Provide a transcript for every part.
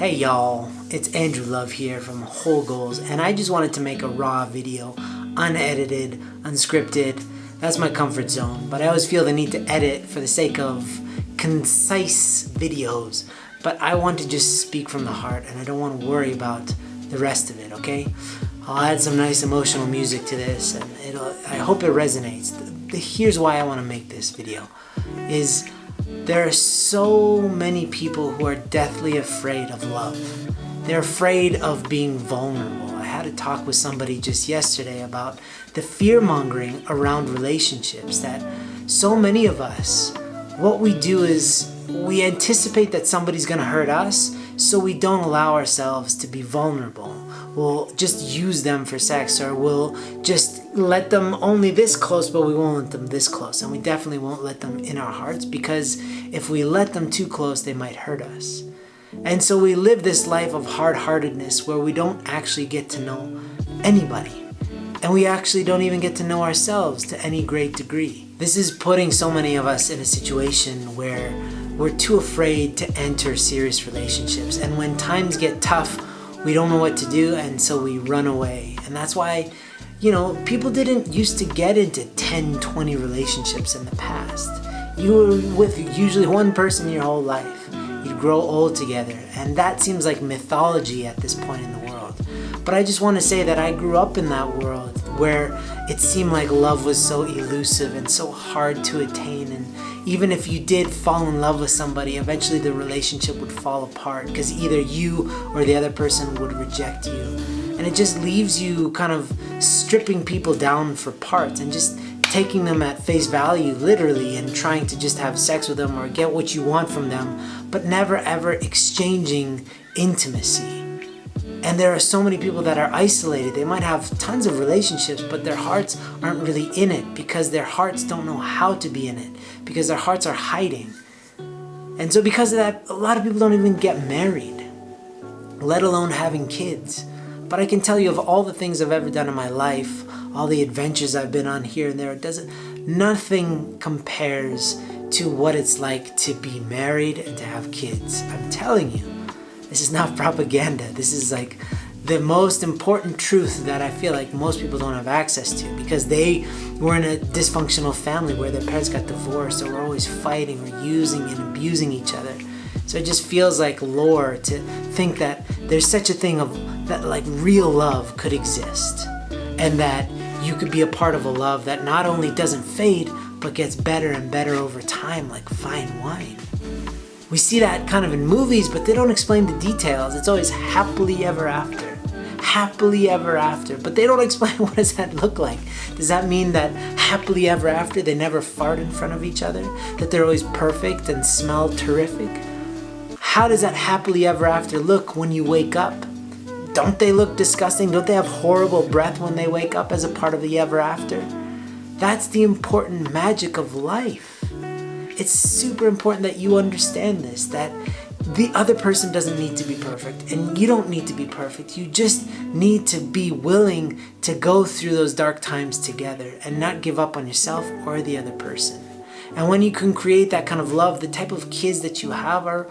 Hey y'all, it's Andrew Love here from Whole Goals, and I just wanted to make a raw video, unedited, unscripted. That's my comfort zone, but I always feel the need to edit for the sake of concise videos. But I want to just speak from the heart, and I don't want to worry about the rest of it, okay? I'll add some nice emotional music to this, and I hope it resonates. Here's why I want to make this video, is there are so many people who are deathly afraid of love. They're afraid of being vulnerable. I had a talk with somebody just yesterday about the fear-mongering around relationships, that so many of us, what we do is we anticipate that somebody's going to hurt us, so we don't allow ourselves to be vulnerable. We'll just use them for sex, or we'll just let them only this close, but we won't let them this close. And we definitely won't let them in our hearts, because if we let them too close, they might hurt us. And so we live this life of hard-heartedness where we don't actually get to know anybody. And we actually don't even get to know ourselves to any great degree. This is putting so many of us in a situation where we're too afraid to enter serious relationships. And when times get tough, we don't know what to do, and so we run away. And that's why, people didn't used to get into 10, 20 relationships in the past. You were with usually one person your whole life. You'd grow old together, and that seems like mythology at this point in the world. But I just want to say that I grew up in that world where it seemed like love was so elusive and so hard to attain, and even if you did fall in love with somebody, eventually the relationship would fall apart because either you or the other person would reject you. And it just leaves you kind of stripping people down for parts and just taking them at face value, literally, and trying to just have sex with them or get what you want from them, but never ever exchanging intimacy. And there are so many people that are isolated. They might have tons of relationships, but their hearts aren't really in it because their hearts don't know how to be in it, because their hearts are hiding. And so because of that, a lot of people don't even get married, let alone having kids. But I can tell you, of all the things I've ever done in my life, all the adventures I've been on here and there, nothing compares to what it's like to be married and to have kids. I'm telling you. This is not propaganda. This is like the most important truth that I feel like most people don't have access to, because they were in a dysfunctional family where their parents got divorced, or were always fighting or using and abusing each other. So it just feels like lore to think that there's such a thing of that, like real love could exist, and that you could be a part of a love that not only doesn't fade but gets better and better over time, like fine wine. We see that kind of in movies, but they don't explain the details. It's always happily ever after. Happily ever after. But they don't explain, what does that look like? Does that mean that happily ever after they never fart in front of each other? That they're always perfect and smell terrific? How does that happily ever after look when you wake up? Don't they look disgusting? Don't they have horrible breath when they wake up as a part of the ever after? That's the important magic of life. It's super important that you understand this, that the other person doesn't need to be perfect, and you don't need to be perfect. You just need to be willing to go through those dark times together and not give up on yourself or the other person. And when you can create that kind of love, the type of kids that you have are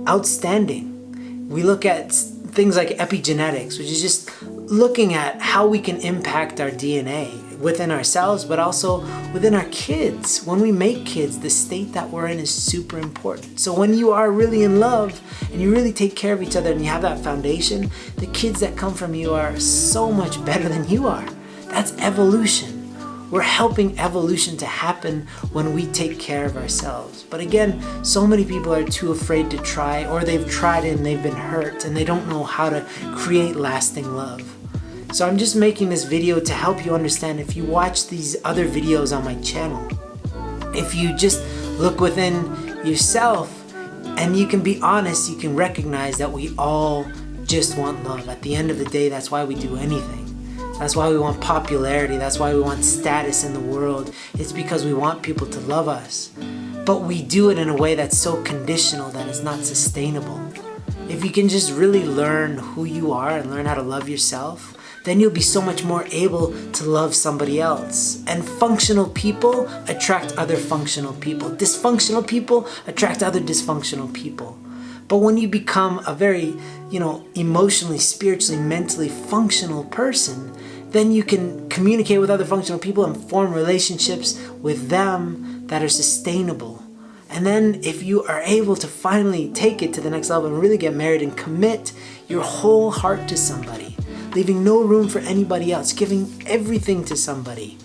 outstanding. We look at things like epigenetics, which is just looking at how we can impact our DNA within ourselves, but also within our kids. When we make kids, the state that we're in is super important. So when you are really in love and you really take care of each other and you have that foundation, the kids that come from you are so much better than you are. That's evolution. We're helping evolution to happen when we take care of ourselves. But again, so many people are too afraid to try, or they've tried it and they've been hurt and they don't know how to create lasting love. So I'm just making this video to help you understand. If you watch these other videos on my channel, if you just look within yourself and you can be honest, you can recognize that we all just want love. At the end of the day, that's why we do anything. That's why we want popularity. That's why we want status in the world. It's because we want people to love us. But we do it in a way that's so conditional that it's not sustainable. If you can just really learn who you are and learn how to love yourself, then you'll be so much more able to love somebody else. And functional people attract other functional people. Dysfunctional people attract other dysfunctional people. But when you become a very, emotionally, spiritually, mentally functional person, then you can communicate with other functional people and form relationships with them that are sustainable. And then if you are able to finally take it to the next level and really get married and commit your whole heart to somebody, leaving no room for anybody else, giving everything to somebody,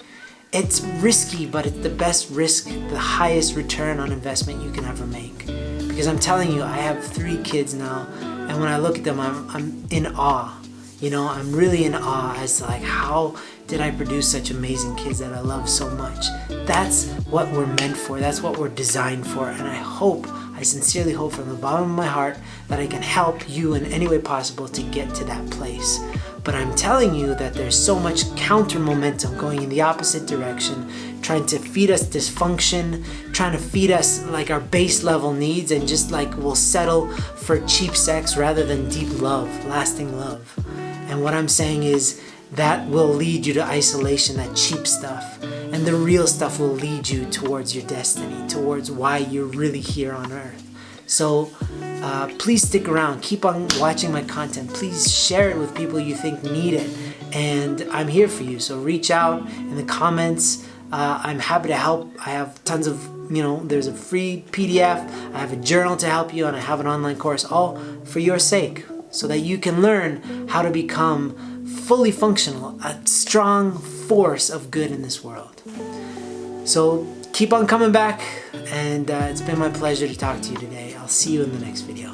it's risky, but it's the best risk, the highest return on investment you can ever make. Because I'm telling you, I have 3 kids now, and when I look at them, I'm in awe. I'm really in awe as to how did I produce such amazing kids that I love so much. That's what we're meant for. That's what we're designed for. And I sincerely hope from the bottom of my heart that I can help you in any way possible to get to that place. But I'm telling you that there's so much counter momentum going in the opposite direction, trying to feed us dysfunction, trying to feed us our base level needs, and just we'll settle for cheap sex rather than deep love, lasting love. And what I'm saying is that will lead you to isolation, that cheap stuff. And the real stuff will lead you towards your destiny, towards why you're really here on earth. So please stick around. Keep on watching my content. Please share it with people you think need it. And I'm here for you. So reach out in the comments. I'm happy to help. I have tons of, there's a free PDF. I have a journal to help you, and I have an online course, all for your sake, so that you can learn how to become fully functional, a strong force of good in this world. So keep on coming back, and it's been my pleasure to talk to you today. I'll see you in the next video.